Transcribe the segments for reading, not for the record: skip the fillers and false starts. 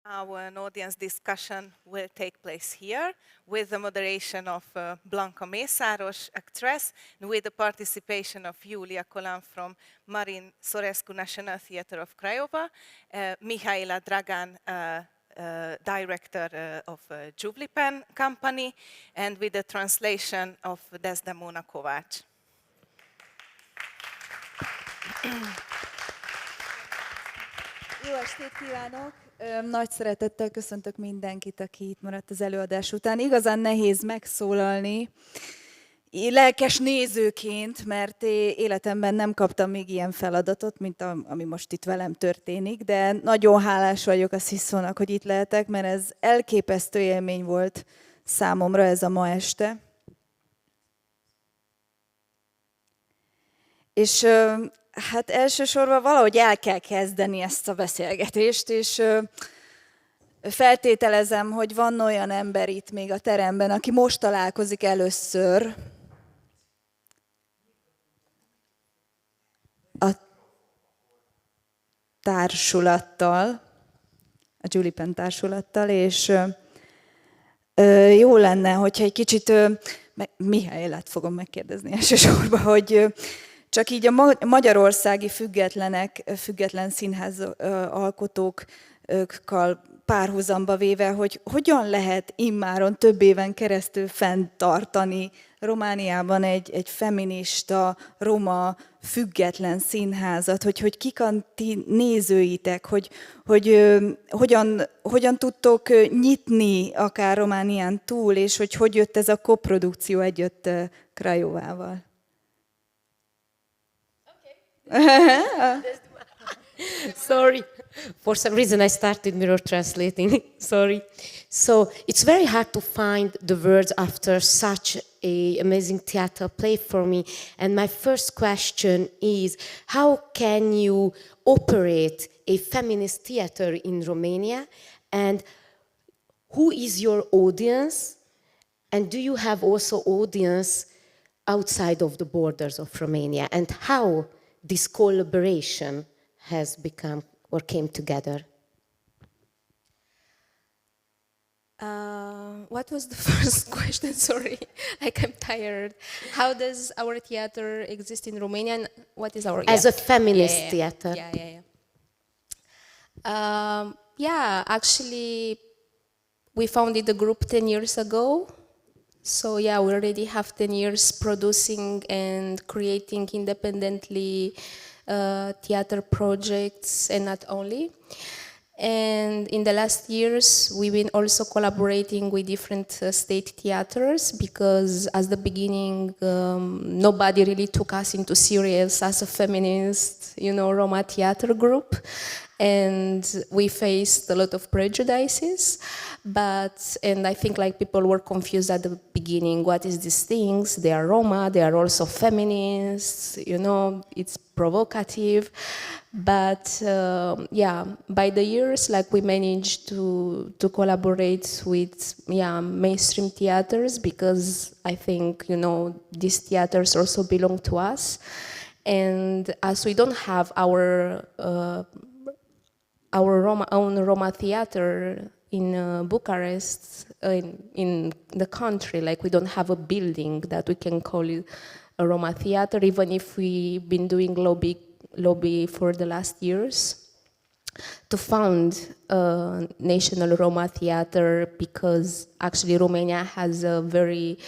Now an audience discussion will take place here with the moderation of Blanka Mészáros, actress, and with the participation of Julia Kolan from Marin Sorescu National Theatre of Craiova, Mihaela Dragan, director of Julipen Company, and with the translation of Desdemona Kovács. Jó estét kívánok! Nagy szeretettel köszöntök mindenkit, aki itt maradt az előadás után. Igazán nehéz megszólalni lelkes nézőként, mert életemben nem kaptam még ilyen feladatot, mint ami most itt velem történik, de nagyon hálás vagyok a Sziszónak, hogy itt lehetek, mert ez elképesztő élmény volt számomra ez a ma este. És hát elsősorban valahogy el kell kezdeni ezt a beszélgetést, és feltételezem, hogy van olyan ember itt még a teremben, aki most találkozik először a társulattal, a Julipen társulattal, és jó lenne, hogyha egy kicsit, Mihaélát fogom megkérdezni elsősorban, hogy csak így a magyarországi független színház alkotókkal párhuzamba véve, hogy hogyan lehet immáron több éven keresztül fenntartani Romániában egy feminista, roma, független színházat, hogy kik a ti nézőitek, hogy hogyan tudtok nyitni akár Románián túl, és hogy jött ez a koprodukció együtt Craiovával. Sorry, for some reason I started mirror translating. Sorry. So it's very hard to find the words after such an amazing theater play for me. And my first question is, how can you operate a feminist theater in Romania? And who is your audience? And do you have also audience outside of the borders of Romania? And how this collaboration has become or came together? What was the first question? Sorry, like I'm tired. How does our theater exist in Romania? And what is our... As a feminist theater. Yeah, actually, we founded the group 10 years ago. So yeah, we already have 10 years producing and creating independently theater projects, and not only. And in the last years, we've been also collaborating with different state theaters, because at the beginning, nobody really took us into serious as a feminist, Roma theater group. And we faced a lot of prejudices, and I think like people were confused at the beginning. What is these things? They are Roma, they are also feminists, it's provocative. But yeah, by the years, like we managed to collaborate with mainstream theaters, because I think, these theaters also belong to us. And as we don't have our own Roma theater in Bucharest, in the country, like we don't have a building that we can call it a Roma theater, even if we've been doing lobby for the last years to found a national Roma theater, because actually Romania has a very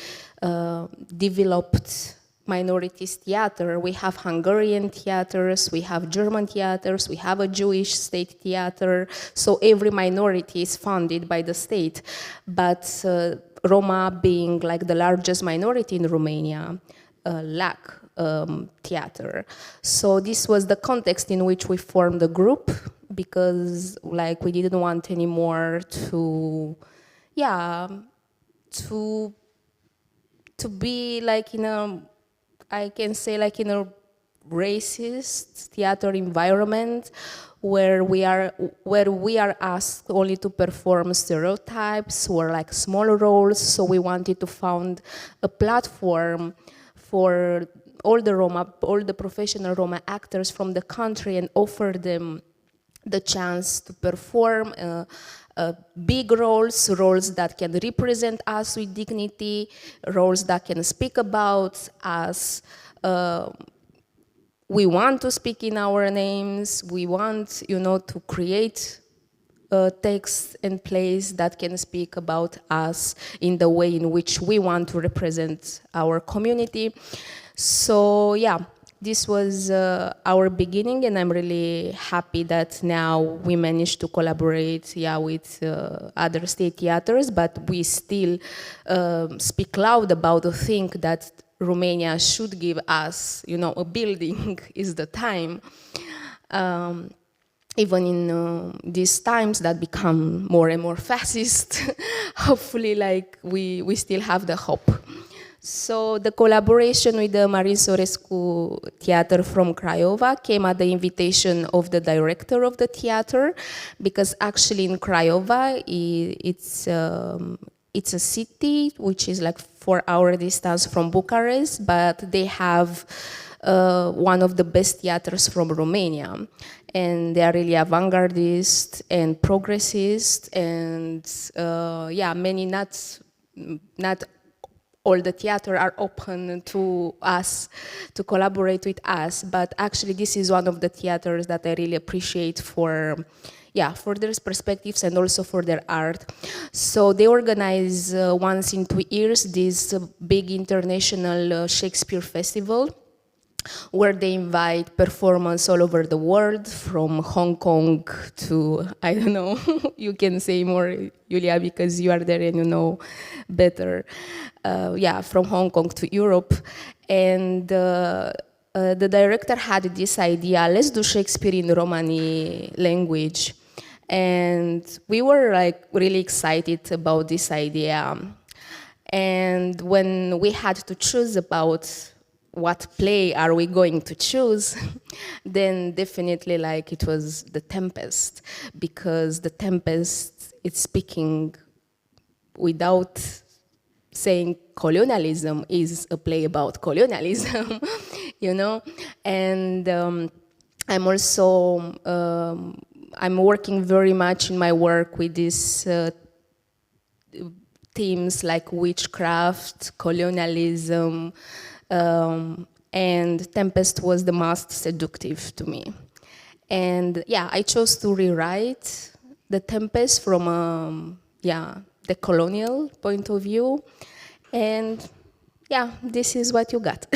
developed minorities theater. We have Hungarian theaters, we have German theaters, we have a Jewish state theater. So every minority is funded by the state. But Roma, being like the largest minority in Romania, lack theater. So this was the context in which we formed the group, because like we didn't want anymore to be like in a, I can say like in a racist theater environment where we are asked only to perform stereotypes or like small roles. So we wanted to found a platform for all the professional Roma actors from the country and offer them the chance to perform big roles, roles that can represent us with dignity, roles that can speak about us. We want to speak in our names. We want, to create text and plays that can speak about us in the way in which we want to represent our community. So yeah, this was our beginning, and I'm really happy that now we managed to collaborate, with other state theaters, but we still speak loud about the thing that Romania should give us, a building is the time. Even in these times that become more and more fascist, hopefully we still have the hope. So the collaboration with the Marin Sorescu Theater from Craiova came at the invitation of the director of the theater, because actually in Craiova, it's a city which is like 4-hour distance from Bucharest, but they have one of the best theaters from Romania. And they are really avant-gardist and progressist, and many, not all the theater are open to us, to collaborate with us, but actually this is one of the theaters that I really appreciate for their perspectives and also for their art. So they organize once in 2 years this big international Shakespeare festival, where they invite performers all over the world, from Hong Kong to, I don't know, you can say more, Julia, because you are there and you know better. From Hong Kong to Europe. And the director had this idea, let's do Shakespeare in Romani language. And we were really excited about this idea. And when we had to choose about what play are we going to choose, then definitely it was The Tempest, because The Tempest is speaking without saying colonialism, is a play about colonialism, and I'm also I'm working very much in my work with these themes like witchcraft, colonialism, and Tempest was the most seductive to me. And I chose to rewrite The Tempest from the colonial point of view. And this is what you got.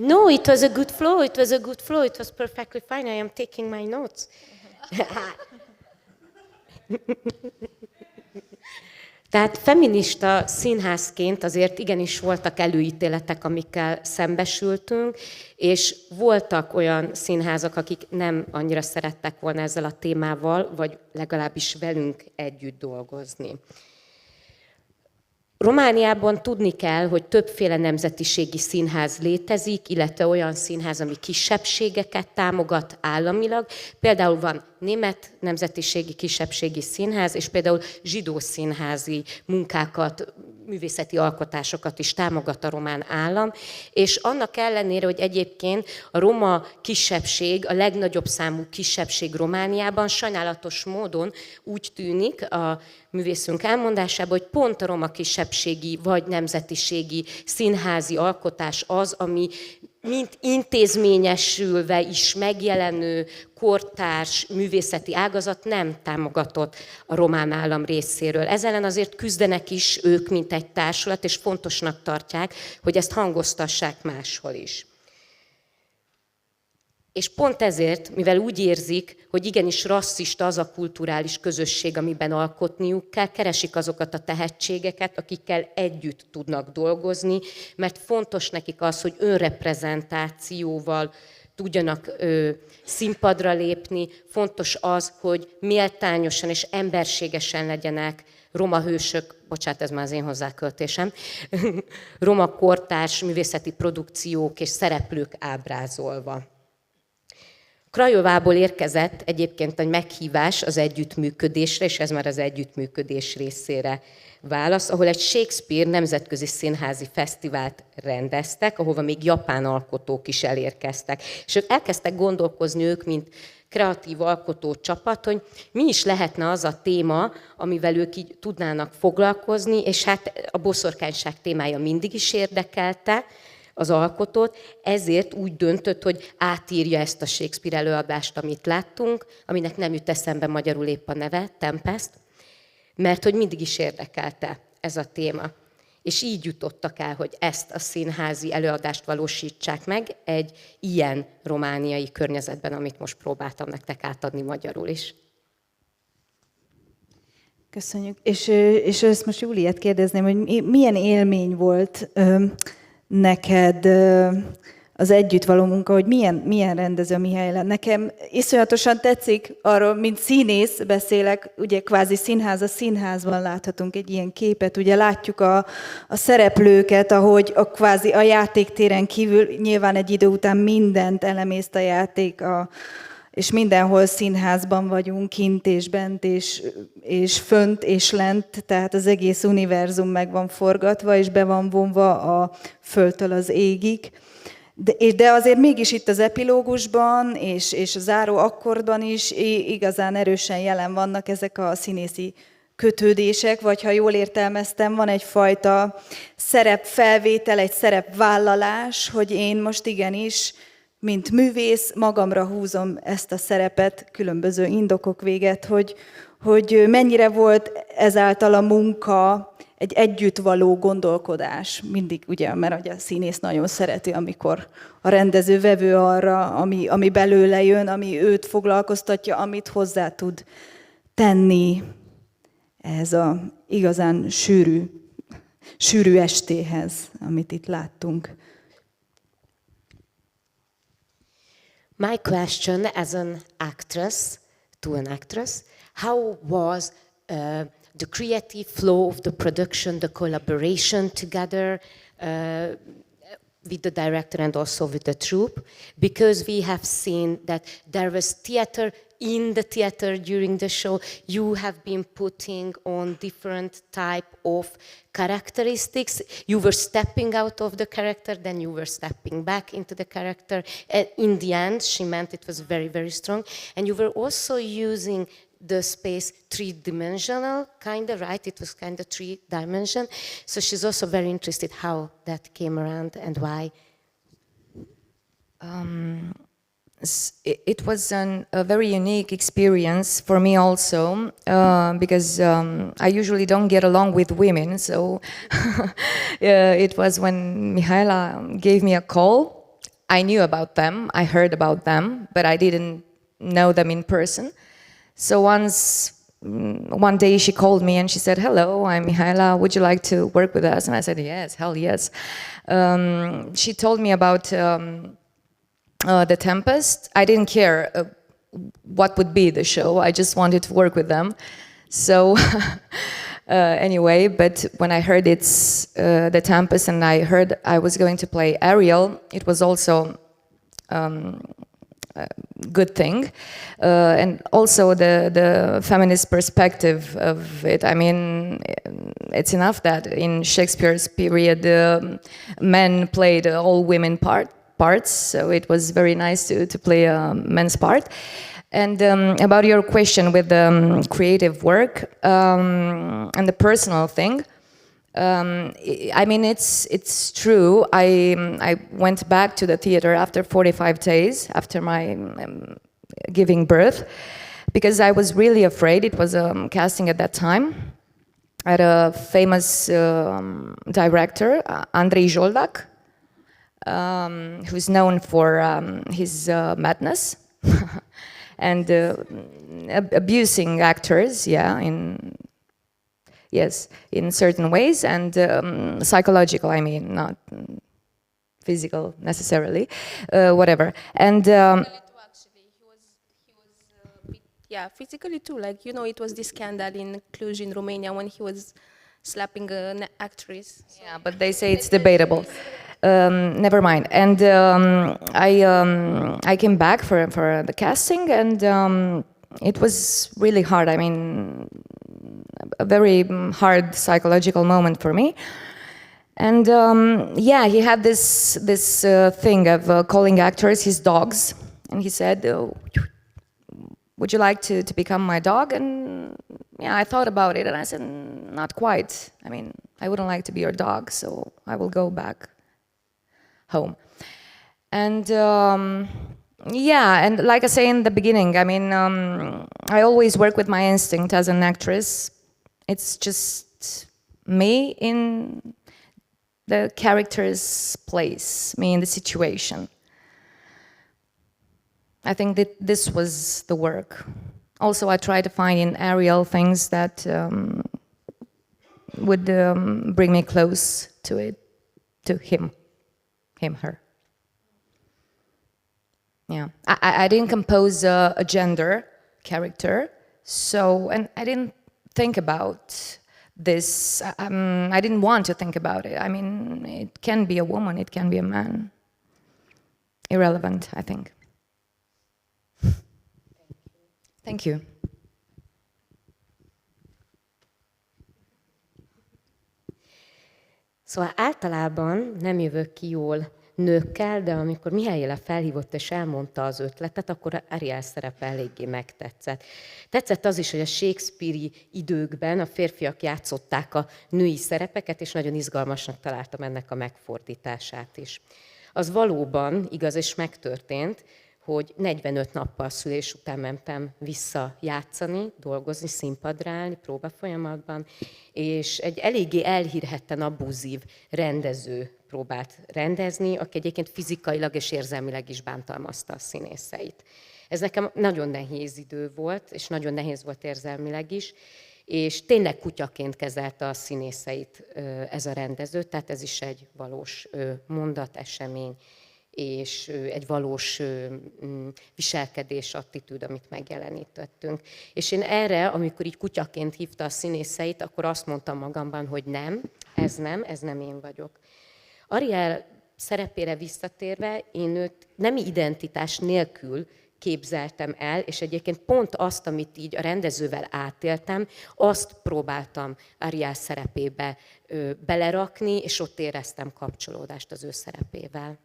No, it was a good flow. It was a good flow. It was perfectly fine. I am taking my notes. Tehát feminista színházként azért igenis voltak előítéletek, amikkel szembesültünk, és voltak olyan színházak, akik nem annyira szerettek volna ezzel a témával, vagy legalábbis velünk együtt dolgozni. Romániában tudni kell, hogy többféle nemzetiségi színház létezik, illetve olyan színház, ami kisebbségeket támogat államilag. Például van német nemzetiségi kisebbségi színház, és például zsidó színházi munkákat, művészeti alkotásokat is támogat a román állam, és annak ellenére, hogy egyébként a roma kisebbség, a legnagyobb számú kisebbség Romániában sajnálatos módon úgy tűnik a művészünk elmondásában, hogy pont a roma kisebbségi vagy nemzetiségi színházi alkotás az, ami mint intézményesülve is megjelenő kortárs művészeti ágazat nem támogatott a román állam részéről. Ezzel ellen azért küzdenek is ők, mint egy társulat, és fontosnak tartják, hogy ezt hangoztassák máshol is. És pont ezért, mivel úgy érzik, hogy igenis rasszista az a kulturális közösség, amiben alkotniuk kell, keresik azokat a tehetségeket, akikkel együtt tudnak dolgozni, mert fontos nekik az, hogy önreprezentációval tudjanak színpadra lépni, fontos az, hogy méltányosan és emberségesen legyenek roma hősök, bocsánat, ez már az én hozzáköltésem, roma kortárs művészeti produkciók és szereplők ábrázolva. Krajovából érkezett egyébként egy meghívás az együttműködésre, és ez már az együttműködés részére válasz, ahol egy Shakespeare nemzetközi színházi fesztivált rendeztek, ahova még japán alkotók is elérkeztek. És ők elkezdtek gondolkozni ők, mint kreatív alkotó csapat, hogy mi is lehetne az a téma, amivel ők így tudnának foglalkozni, és hát a boszorkányság témája mindig is érdekelte az alkotót, ezért úgy döntött, hogy átírja ezt a Shakespeare előadást, amit láttunk, aminek nem jut eszembe magyarul épp a neve, Tempest, mert hogy mindig is érdekelte ez a téma. És így jutottak el, hogy ezt a színházi előadást valósítsák meg egy ilyen romániai környezetben, amit most próbáltam nektek átadni magyarul is. Köszönjük. És ezt most Júliát kérdezném, hogy milyen élmény volt neked az együttvaló munka, hogy milyen rendező Mihály. Nekem iszonyatosan tetszik, arról, mint színész beszélek, ugye kvázi színház, a színházban láthatunk egy ilyen képet, ugye látjuk a szereplőket, ahogy kvázi a játéktéren kívül nyilván egy idő után mindent elemészt a játék, és mindenhol színházban vagyunk, kint és bent, és fönt és lent, tehát az egész univerzum meg van forgatva, és be van vonva a földtől az égig. De azért mégis itt az epilógusban és a záró akkordban is igazán erősen jelen vannak ezek a színészi kötődések, vagy ha jól értelmeztem, van egyfajta szerepfelvétel, egy szerepvállalás, hogy én most igenis, mint művész, magamra húzom ezt a szerepet, különböző indokok véget, hogy mennyire volt ezáltal a munka egy együttvaló gondolkodás. Mindig, ugye, mert a színész nagyon szereti, amikor a rendező vevő arra, ami belőle jön, ami őt foglalkoztatja, amit hozzá tud tenni ehhez a igazán sűrű estéhez, amit itt láttunk. My question as an actress, to an actress, how was the creative flow of the production, the collaboration together with the director and also with the troupe? Because we have seen that there was theater in the theater during the show. You have been putting on different type of characteristics. You were stepping out of the character, then you were stepping back into the character. And in the end, she meant it was very, very strong. And you were also using the space three-dimensional, kind of, right? It was kind of three-dimension. So she's also very interested how that came around and why. It was a very unique experience for me also, because I usually don't get along with women. So it was when Mihaela gave me a call. I knew about them, I heard about them, but I didn't know them in person. So one day she called me and she said, "Hello, I'm Mihaela, would you like to work with us?" And I said, "Yes, hell yes." She told me about The Tempest. I didn't care what would be the show, I just wanted to work with them. So anyway, but when I heard it's The Tempest and I heard I was going to play Ariel, it was also good thing, and also the feminist perspective of it. I mean, it's enough that in Shakespeare's period men played all women parts, so it was very nice to play a men's part. And about your question with the creative work and the personal thing, I mean, it's true. I went back to the theater after 45 days after my giving birth, because I was really afraid. It was a casting at that time at a famous director, Andrei Zsoldak, who's known for his madness and abusing actors, in certain ways, and psychological, I mean, not physical necessarily, whatever. And physically too. Like, you know, it was this scandal in Cluj in Romania when he was slapping an actress. Yeah, but they say it's debatable. Never mind. And I came back for the casting, and it was really hard. I mean, a very hard psychological moment for me. And yeah, he had this thing of calling actors his dogs, and he said, oh, would you like to become my dog? And yeah, I thought about it, and I said, not quite. I mean, I wouldn't like to be your dog, so I will go back home. And yeah, and like I say in the beginning, I mean, I always work with my instinct as an actress. It's just me in the character's place, me in the situation. I think that this was the work. Also, I try to find in Ariel things that would bring me close to it, to him, her. Yeah, I didn't compose a gender character, so, and I didn't think about this. I didn't want to think about it. I mean, it can be a woman, it can be a man. Irrelevant, I think. Thank you. Szóval általában nem jövök ki jól nőkkel, de amikor Mihályéla felhívott és elmondta az ötletet, akkor Ariel szerepe eléggé megtetszett. Tetszett az is, hogy a Shakespeare-i időkben a férfiak játszották a női szerepeket, és nagyon izgalmasnak találtam ennek a megfordítását is. Az valóban igaz, és megtörtént, hogy 45 nappal szülés után mentem vissza játszani, dolgozni, színpadra állni, próbafolyamatban, és egy eléggé elhírhetten abúzív rendező próbált rendezni, aki egyébként fizikailag és érzelmileg is bántalmazta a színészeit. Ez nekem nagyon nehéz idő volt, és nagyon nehéz volt érzelmileg is, és tényleg kutyaként kezelte a színészeit ez a rendező, tehát ez is egy valós mondat, esemény, és egy valós viselkedés, attitűd, amit megjelenítettünk. És én erre, amikor így kutyaként hívta a színészeit, akkor azt mondtam magamban, hogy nem, ez nem én vagyok. Ariel szerepére visszatérve, én őt nemi identitás nélkül képzeltem el, és egyébként pont azt, amit így a rendezővel átéltem, azt próbáltam Ariel szerepébe belerakni, és ott éreztem kapcsolódást az ő szerepével.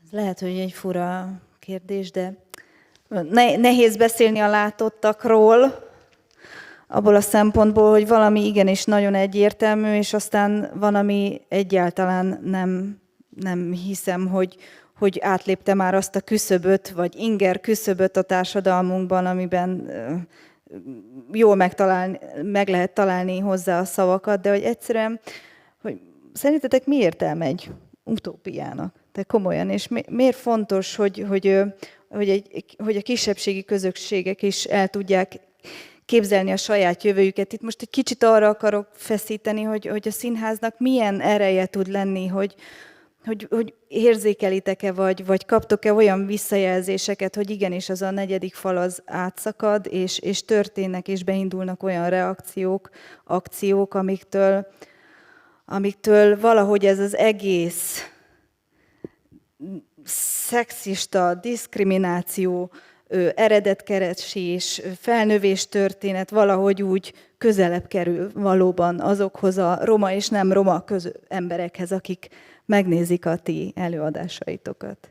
Ez lehet, hogy egy fura kérdés, de nehéz beszélni a látottakról, abból a szempontból, hogy valami igenis nagyon egyértelmű, és aztán van, ami egyáltalán nem hiszem, hogy átlépte már azt a küszöböt, vagy inger küszöböt a társadalmunkban, amiben jól meg lehet találni hozzá a szavakat, de hogy egyszerűen, hogy szerintetek mi értelme egy utópiának? De komolyan, és miért fontos, hogy a kisebbségi közösségek is el tudják képzelni a saját jövőjüket. Itt most egy kicsit arra akarok feszíteni, hogy a színháznak milyen ereje tud lenni, hogy érzékelitek-e, vagy kaptok-e olyan visszajelzéseket, hogy igenis az a negyedik fal az átszakad, és történnek, és beindulnak olyan reakciók, akciók, amiktől valahogy ez az egész szexista, diszkrimináció, eredetkeresés, felnövés történet valahogy úgy közelebb kerül valóban azokhoz a roma és nem roma emberekhez, akik megnézik a ti előadásaitokat.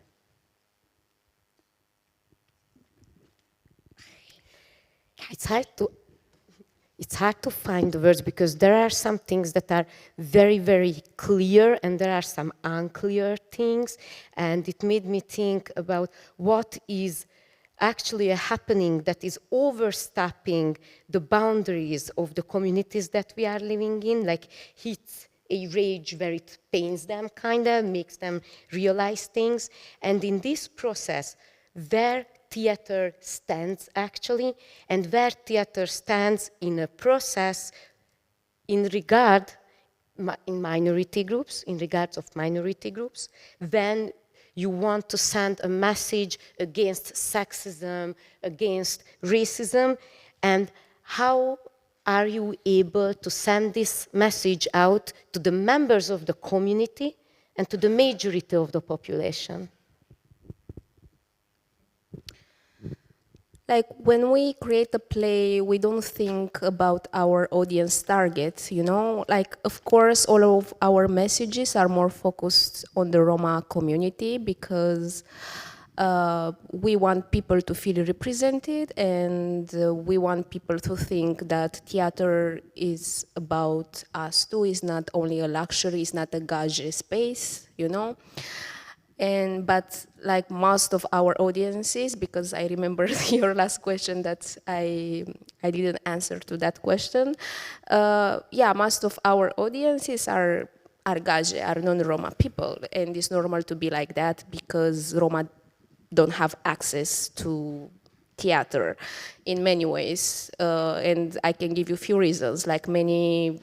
It's hard to find the words because there are some things that are very, very clear and there are some unclear things. And it made me think about what is actually happening that is overstepping the boundaries of the communities that we are living in, like hits a rage where it pains them, kind of makes them realize things. And in this process, where theater stands actually, and where theater stands in a process in regards of minority groups, when you want to send a message against sexism, against racism, and how are you able to send this message out to the members of the community and to the majority of the population? Like when we create a play, we don't think about our audience target, you know? Like, of course, all of our messages are more focused on the Roma community because we want people to feel represented, and we want people to think that theater is about us too. It's not only a luxury, it's not a gauge space, you know? But like most of our audiences, because I remember your last question that I didn't answer to that question. Yeah, most of our audiences are gauge, are non-Roma people, and it's normal to be like that because Roma don't have access to theater in many ways, and I can give you a few reasons. Like many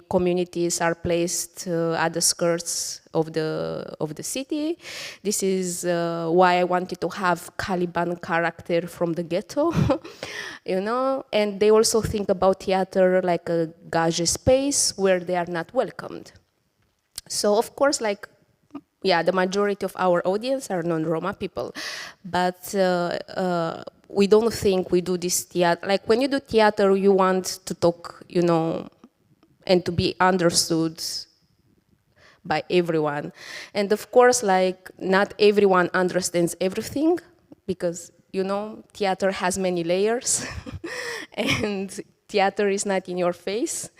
communities are placed at the skirts of the city. This is why I wanted to have Caliban character from the ghetto, you know. And they also think about theater like a gauge space where they are not welcomed. So of course, like, yeah, the majority of our audience are non-Roma people, but we don't think we do this theater. Like when you do theater, you want to talk, you know, and to be understood by everyone. And of course, like, not everyone understands everything because, you know, theater has many layers and theater is not in your face.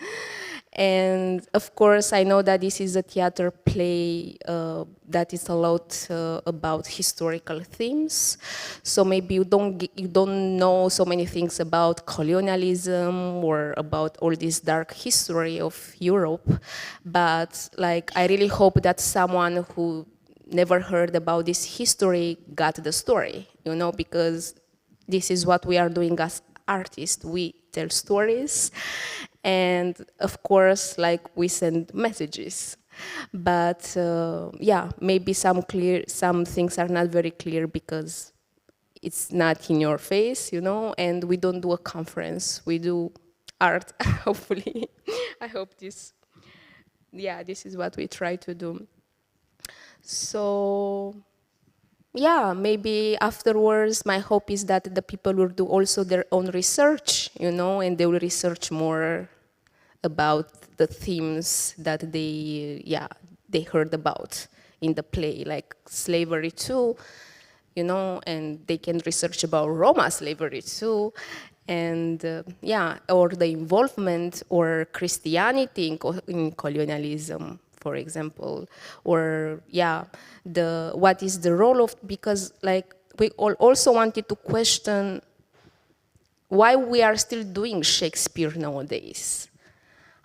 And of course, I know that this is a theater play that is a lot about historical themes. So maybe you don't know so many things about colonialism or about all this dark history of Europe. But like, I really hope that someone who never heard about this history got the story, you know, because this is what we are doing as artists. We tell stories. And of course, like, we send messages. But yeah, maybe some things are not very clear because it's not in your face, you know, and we don't do a conference, we do art, hopefully. I hope this is what we try to do. So, yeah, maybe afterwards, my hope is that the people will do also their own research, you know, and they will research more about the themes that they heard about in the play, like slavery too, you know, and they can research about Roma slavery too, and or the involvement or Christianity in colonialism, for example, or what is the role of, because like we also wanted to question why we are still doing Shakespeare nowadays.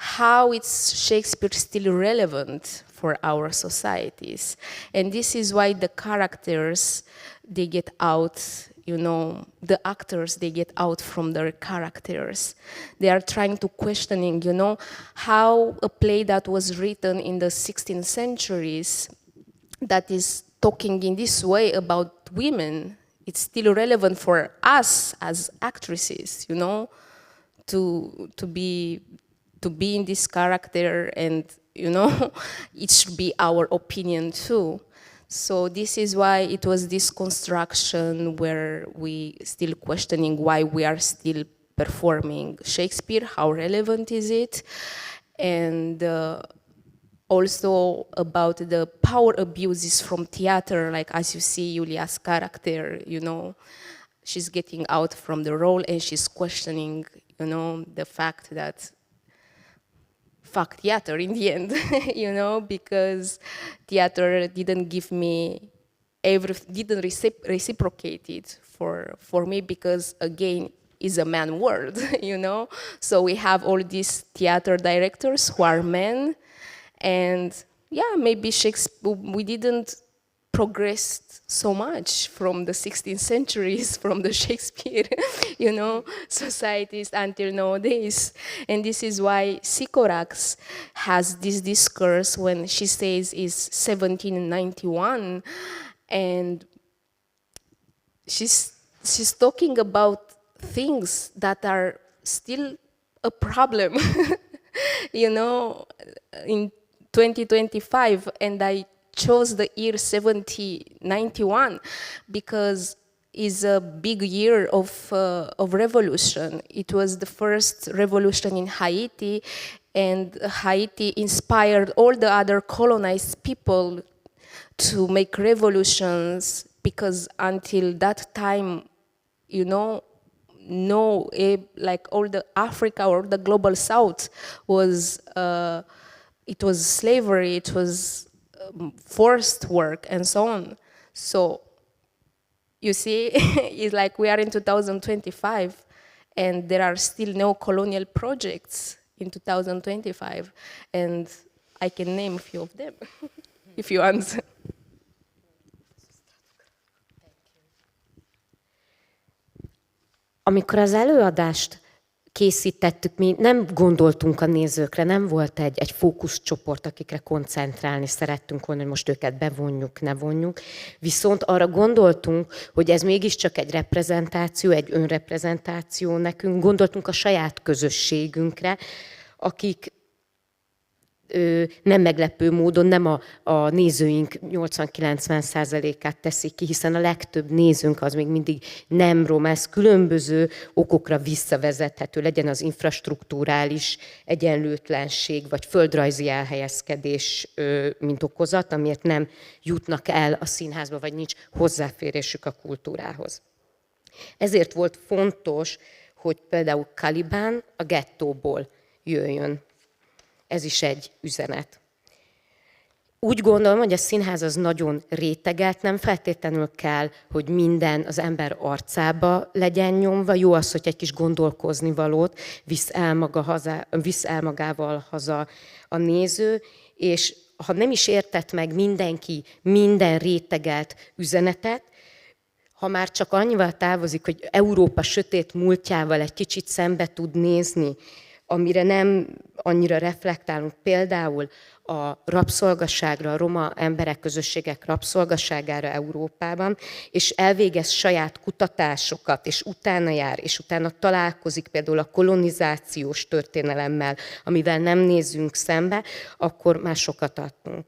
How is Shakespeare still relevant for our societies? And this is why the characters, they get out, you know, the actors, they get out from their characters. They are trying to questioning, you know, how a play that was written in the 16th centuries that is talking in this way about women, it's still relevant for us as actresses, you know, to be in this character, and, you know, it should be our opinion too. So this is why it was this construction where we still questioning why we are still performing Shakespeare, how relevant is it, and also about the power abuses from theater, like as you see Julia's character, you know, she's getting out from the role and she's questioning, you know, the fact that fuck theater in the end, you know, because theater didn't give me didn't reciprocate it for me, because again, is a man world, you know. So we have all these theater directors who are men, and yeah, maybe Shakespeare, we didn't progress so much from the 16th centuries, from the Shakespeare, you know, societies until nowadays. And this is why Sycorax has this discourse when she says it's 1791, and she's talking about things that are still a problem, you know, in 2025. And I chose the year 1791 because it's a big year of revolution. It was the first revolution in Haiti, and Haiti inspired all the other colonized people to make revolutions, because until that time, you know, like all the Africa or the global South was, it was slavery, it was forced work and so on. So you see, it's like we are in 2025 and there are still no colonial projects in 2025, and I can name a few of them if you want. Amikor az előadást készítettük, mi nem gondoltunk a nézőkre, nem volt egy fókuszcsoport, akikre koncentrálni szerettünk volna, hogy most őket bevonjuk, ne vonjuk. Viszont arra gondoltunk, hogy ez mégiscsak egy reprezentáció, egy önreprezentáció nekünk. Gondoltunk a saját közösségünkre, akik nem meglepő módon nem a nézőink 80-90%-át teszik ki, hiszen a legtöbb nézőnk az még mindig nem roma, ez különböző okokra visszavezethető, legyen az infrastrukturális egyenlőtlenség, vagy földrajzi elhelyezkedés, mint okozat, amiért nem jutnak el a színházba, vagy nincs hozzáférésük a kultúrához. Ezért volt fontos, hogy például Caliban a gettóból jöjjön. Ez is egy üzenet. Úgy gondolom, hogy a színház az nagyon rétegelt, nem feltétlenül kell, hogy minden az ember arcába legyen nyomva. Jó az, hogy egy kis gondolkozni valót visz el magával haza a néző, és ha nem is értett meg mindenki minden rétegelt üzenetet, ha már csak annyival távozik, hogy Európa sötét múltjával egy kicsit szembe tud nézni, amire nem annyira reflektálunk, például a rabszolgaságra, a roma emberek, közösségek rabszolgaságára Európában, és elvégez saját kutatásokat, és utána jár, és utána találkozik például a kolonizációs történelemmel, amivel nem nézünk szembe, akkor már sokat adtunk.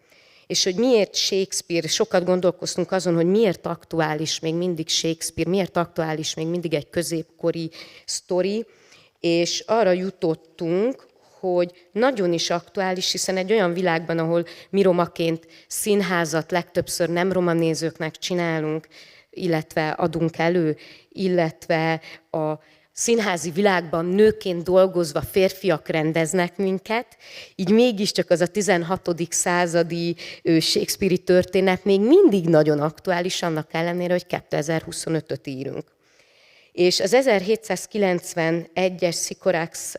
És hogy miért Shakespeare, sokat gondolkoztunk azon, hogy miért aktuális még mindig Shakespeare, miért aktuális még mindig egy középkori sztori, és arra jutottunk, hogy nagyon is aktuális, hiszen egy olyan világban, ahol mi romaként színházat legtöbbször nem roma nézőknek csinálunk, illetve adunk elő, illetve a színházi világban nőként dolgozva férfiak rendeznek minket, így mégiscsak az a 16. századi Shakespeare-i történet még mindig nagyon aktuális, annak ellenére, hogy 2025-öt írunk. És az 1791-es Sycorax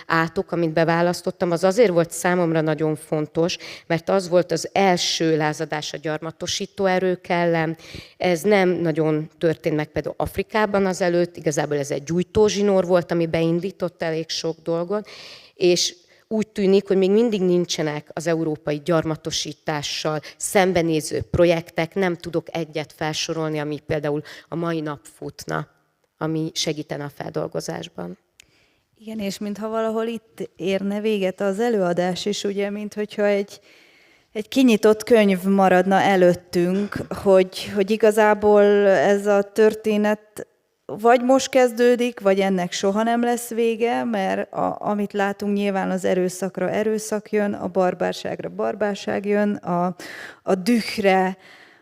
átok, amit beválasztottam, az azért volt számomra nagyon fontos, mert az volt az első lázadás a gyarmatosító erők ellen. Ez nem nagyon történt meg például Afrikában azelőtt, igazából ez egy gyújtózsinór volt, ami beindított elég sok dolgot, és úgy tűnik, hogy még mindig nincsenek az európai gyarmatosítással szembenéző projektek, nem tudok egyet felsorolni, ami például a mai nap futna, ami segítene a feldolgozásban. Igen, és mintha valahol itt érne véget az előadás is, ugye, minthogyha egy kinyitott könyv maradna előttünk, hogy igazából ez a történet vagy most kezdődik, vagy ennek soha nem lesz vége, mert amit látunk, nyilván az erőszakra erőszak jön, a barbárságra barbárság jön, a dühre,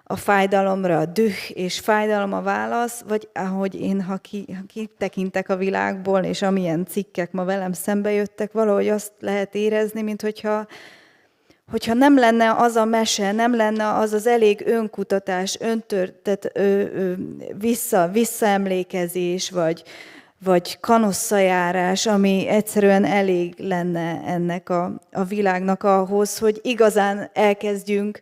a fájdalomra a düh és fájdalom a válasz, vagy ahogy én, ha kitekintek a világból, és amilyen cikkek ma velem szembe jöttek, valahogy azt lehet érezni, mint hogyha nem lenne az a mese, nem lenne az az elég önkutatás, visszaemlékezés, vagy kanosszajárás, ami egyszerűen elég lenne ennek a világnak ahhoz, hogy igazán elkezdjünk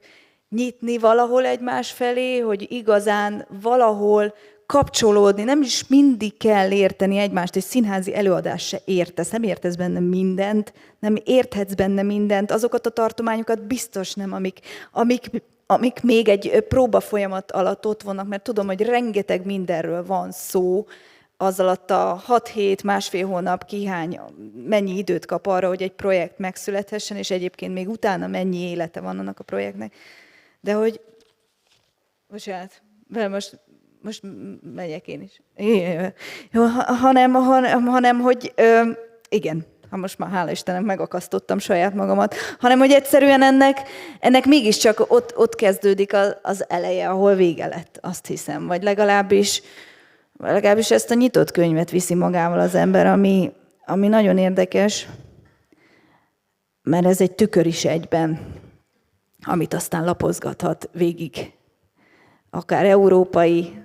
nyitni valahol egymás felé, hogy igazán valahol kapcsolódni. Nem is mindig kell érteni egymást, egy színházi előadás se értesz, nem értesz benne mindent, nem érthetsz benne mindent, azokat a tartományokat biztos nem, amik még egy próba folyamat alatt ott vannak, mert tudom, hogy rengeteg mindenről van szó, az alatt a 6 hét, másfél hónap mennyi időt kap arra, hogy egy projekt megszülethessen, és egyébként még utána mennyi élete van annak a projektnek. De hogy, bocsánat, most megyek én is. Jó, hanem hogy igen, most már hála Istennek megakasztottam saját magamat, hanem hogy egyszerűen ennek mégiscsak ott kezdődik az eleje, ahol vége lett, azt hiszem. Vagy legalábbis ezt a nyitott könyvet viszi magával az ember, ami nagyon érdekes, mert ez egy tükör is egyben, amit aztán lapozgathat végig. Akár európai,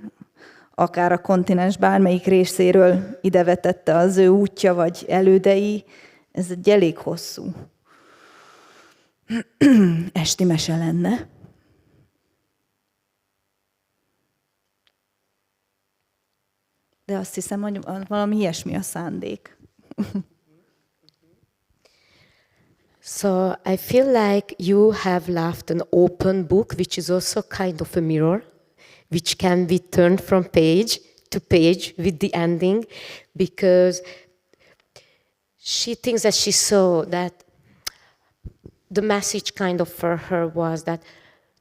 akár a kontinens bármelyik részéről idevetette az ő útja, vagy elődei. Ez egy elég hosszú esti mese lenne. De azt hiszem, hogy valami ilyesmi a szándék. So I feel like you have left an open book, which is also kind of a mirror, which can be turned from page to page with the ending, because she thinks that she saw that the message kind of for her was that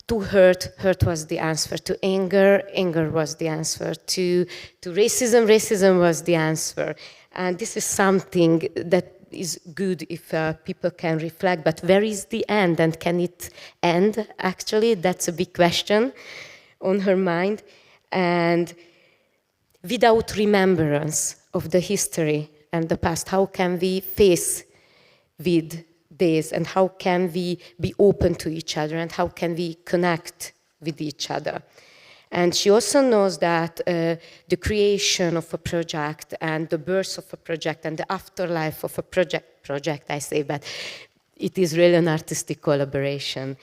to hurt was the answer, to anger was the answer, to racism was the answer. And this is something that is good if people can reflect, but where is the end, and can it end actually? That's a big question on her mind. And without remembrance of the history and the past, how can we face with this, and how can we be open to each other, and how can we connect with each other? And she also knows that the creation of a project and the birth of a project and the afterlife of a project I say, but it is really an artistic collaboration.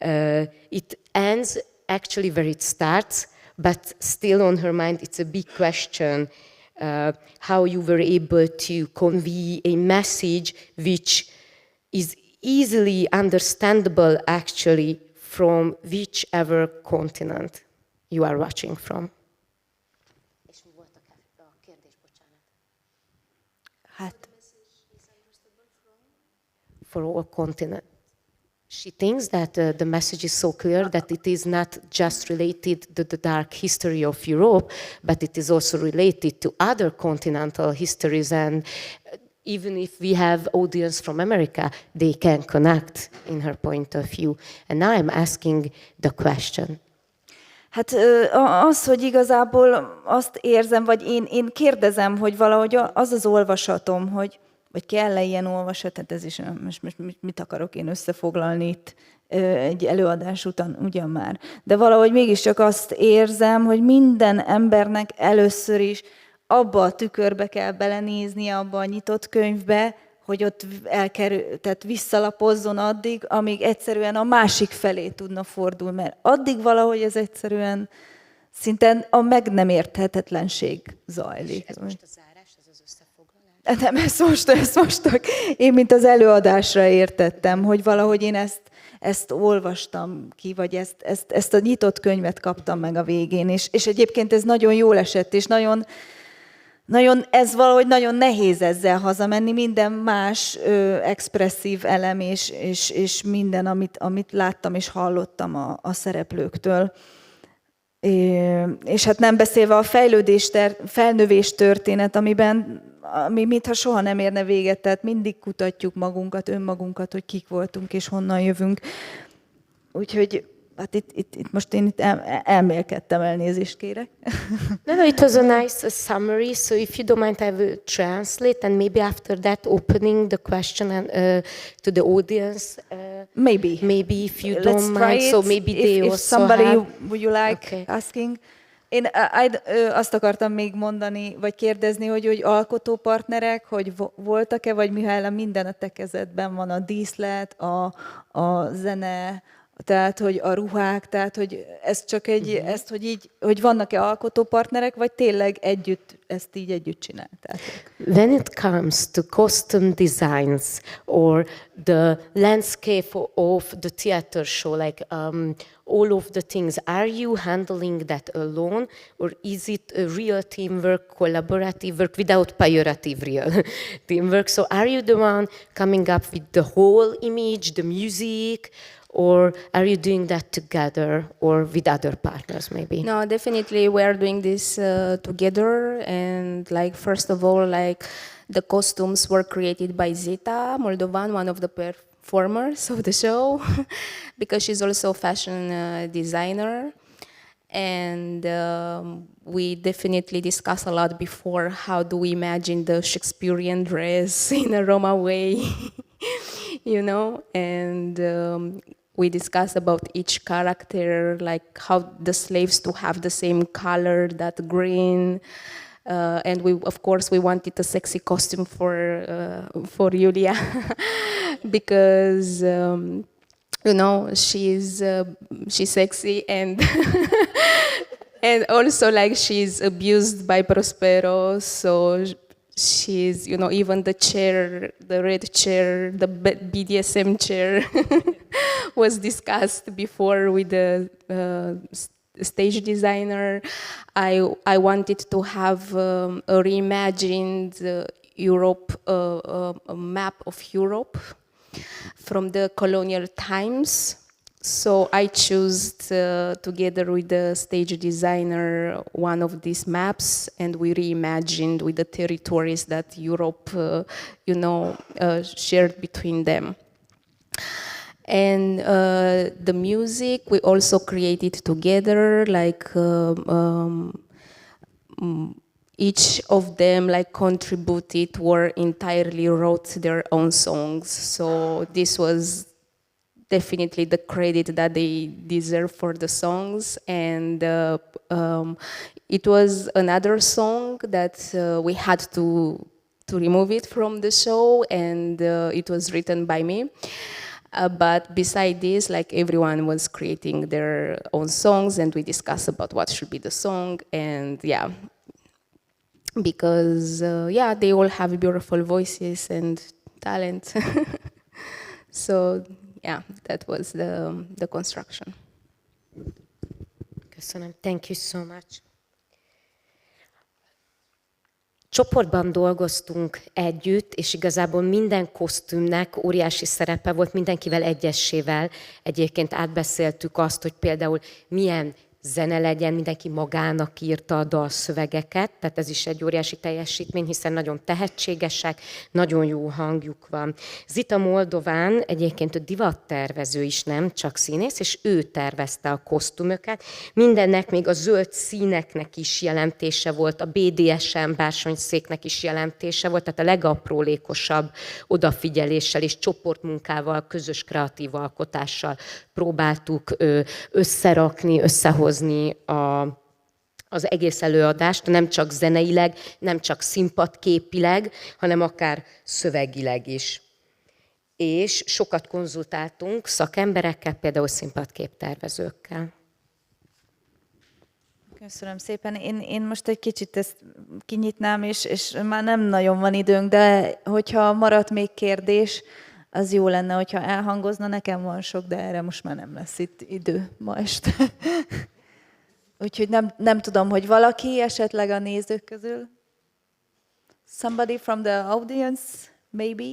It ends actually where it starts, but still on her mind it's a big question how you were able to convey a message which is easily understandable actually from whichever continent you are watching from. For all continents. She thinks that the message is so clear that it is not just related to the dark history of Europe, but it is also related to other continental histories, and even if we have audience from America, they can connect in her point of view. And now I'm asking the question. Hát az, hogy igazából azt érzem, vagy én kérdezem, hogy valahogy az az olvasatom, hogy vagy kell-e ilyen olvasat, hát ez is, most mit akarok én összefoglalni itt egy előadás után, ugyan már. De valahogy mégiscsak azt érzem, hogy minden embernek először is abba a tükörbe kell belenéznie, abba a nyitott könyvbe, hogy ott tehát visszalapozzon addig, amíg egyszerűen a másik felé tudna fordulni, mert addig valahogy ez egyszerűen szinte a meg nem érthetetlenség zajlik. Ez most a zárás, ez az összefoglalás? Nem, ezt most én mint az előadásra értettem, hogy valahogy én ezt olvastam ki, vagy ezt a nyitott könyvet kaptam meg a végén, és egyébként ez nagyon jól esett, és nagyon, ez valahogy nagyon nehéz ezzel hazamenni, minden más expresszív elem, és minden, amit láttam és hallottam a szereplőktől. És hát nem beszélve a felnövés történet, ami mintha soha nem érne véget, tehát mindig kutatjuk magunkat, önmagunkat, hogy kik voltunk és honnan jövünk. Úgyhogy hát itt most én elmélkedtem, elnézést kérek. No, it was a nice summary. So if you don't mind, I will translate, and maybe after that, opening the question to the audience. Maybe if you don't mind. So maybe they if also somebody have. Would you like asking? Én azt akartam még mondani, vagy kérdezni, hogy alkotópartnerek, hogy voltak-e, vagy Mihály, minden a te kezedben van, a díszlet, a zene, Tehát, hogy a ruhák, tehát, hogy ez csak egy, ezt, hogy így, hogy vannak-e alkotópartnerek, vagy tényleg együtt, ezt így együtt csináltátok? When it comes to costume designs or the landscape of the theater show, like all of the things, are you handling that alone, or is it a real teamwork, collaborative work, without pejorative real teamwork? So are you the one coming up with the whole image, the music, or are you doing that together or with other partners maybe? No, definitely we are doing this together, and like first of all, like the costumes were created by Zita Moldovan, one of the performers of the show, because she's also a fashion designer. And we definitely discuss a lot before how do we imagine the Shakespearean dress in a Roma way, you know, and we discussed about each character, like how the slaves to have the same color, that green, and we, of course, we wanted a sexy costume for Julia, because you know she's sexy and and also like she's abused by Prospero, so. She's, you know, even the chair, the red chair, the BDSM chair was discussed before with the stage designer. I wanted to have a reimagined Europe, a map of Europe from the colonial times. So I chose together with the stage designer one of these maps, and we reimagined with the territories that Europe, you know, shared between them. And the music we also created together, like each of them like contributed or entirely wrote their own songs. So this was definitely the credit that they deserve for the songs. And it was another song that we had to remove it from the show, and it was written by me. But beside this, like everyone was creating their own songs, and we discussed about what should be the song, and yeah, because yeah, they all have beautiful voices and talent. So yeah, that was the construction. Köszönöm. Thank you so much. Csoportban dolgoztunk együtt, és igazából minden kosztümnek óriási szerepe volt, mindenkivel egyesével. Egyébként átbeszéltük azt, hogy például milyen zene legyen, mindenki magának írta a dalszövegeket, tehát ez is egy óriási teljesítmény, hiszen nagyon tehetségesek, nagyon jó hangjuk van. Zita Moldován egyébként divattervező is, nem csak színész, és ő tervezte a kosztümöket. Mindennek, még a zöld színeknek is jelentése volt, a BDSM bársonyszéknek is jelentése volt, tehát a legaprólékosabb odafigyeléssel és csoportmunkával, közös kreatív alkotással próbáltuk összerakni, összehozni az egész előadást, nem csak zeneileg, nem csak színpadképileg, hanem akár szövegileg is. És sokat konzultáltunk szakemberekkel, például színpadképtervezőkkel. Köszönöm szépen. Én most egy kicsit ezt kinyitnám, és már nem nagyon van időnk, de hogyha maradt még kérdés, az jó lenne, hogyha elhangozna. Nekem van sok, de erre most már nem lesz itt idő ma este. Úgyhogy nem tudom, hogy valaki esetleg a nézők közül? Somebody from the audience, maybe?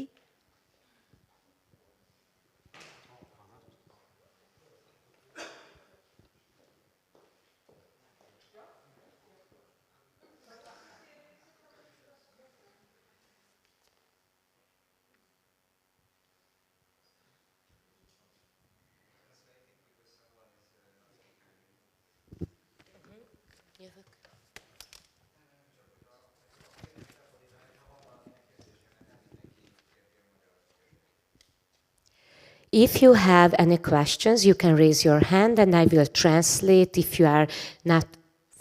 If you have any questions, you can raise your hand and I will translate. If you are not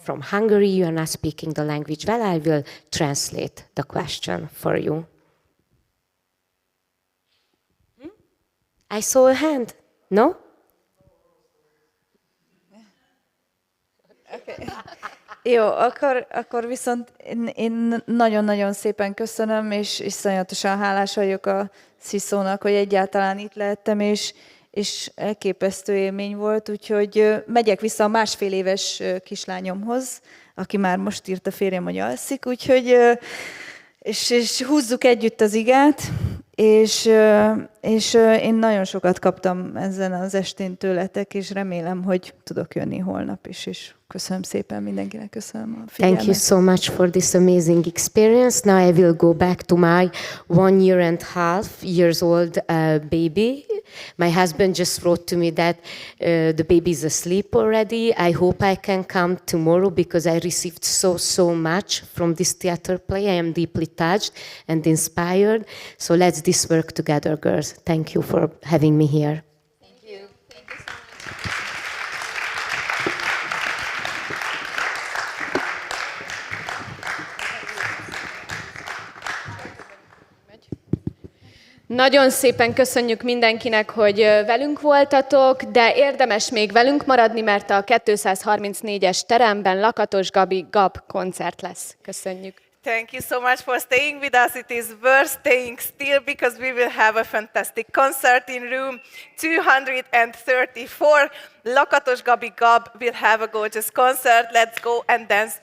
from Hungary, you are not speaking the language well, I will translate the question for you. I saw a hand. No? Okay. Jó, akkor viszont én nagyon-nagyon szépen köszönöm, és iszonyatosan hálás vagyok a Sziszónak, hogy egyáltalán itt lehettem, és elképesztő élmény volt, úgyhogy megyek vissza a 1,5 éves kislányomhoz, aki már most írt a férjem, hogy alszik, úgyhogy és húzzuk együtt az igát, és én nagyon sokat kaptam ezen az estén tőletek, és remélem, hogy tudok jönni holnap is, és köszönöm szépen mindenkinek, köszönöm a figyelmet. Thank you so much for this amazing experience. Now I will go back to my 1.5 years old baby. My husband just wrote to me that the baby is asleep already. I hope I can come tomorrow because I received so much from this theater play. I am deeply touched and inspired. So let's this work together, girls. Thank you for having me here. Thank you. Thank you so much. Nagyon szépen köszönjük mindenkinek, hogy velünk voltatok, de érdemes még velünk maradni, mert a 234-es teremben Lakatos Gabi Gab koncert lesz. Köszönjük. Thank you so much for staying with us. It is worth staying still because we will have a fantastic concert in room 234. Lakatos Gabi Gab will have a gorgeous concert. Let's go and dance.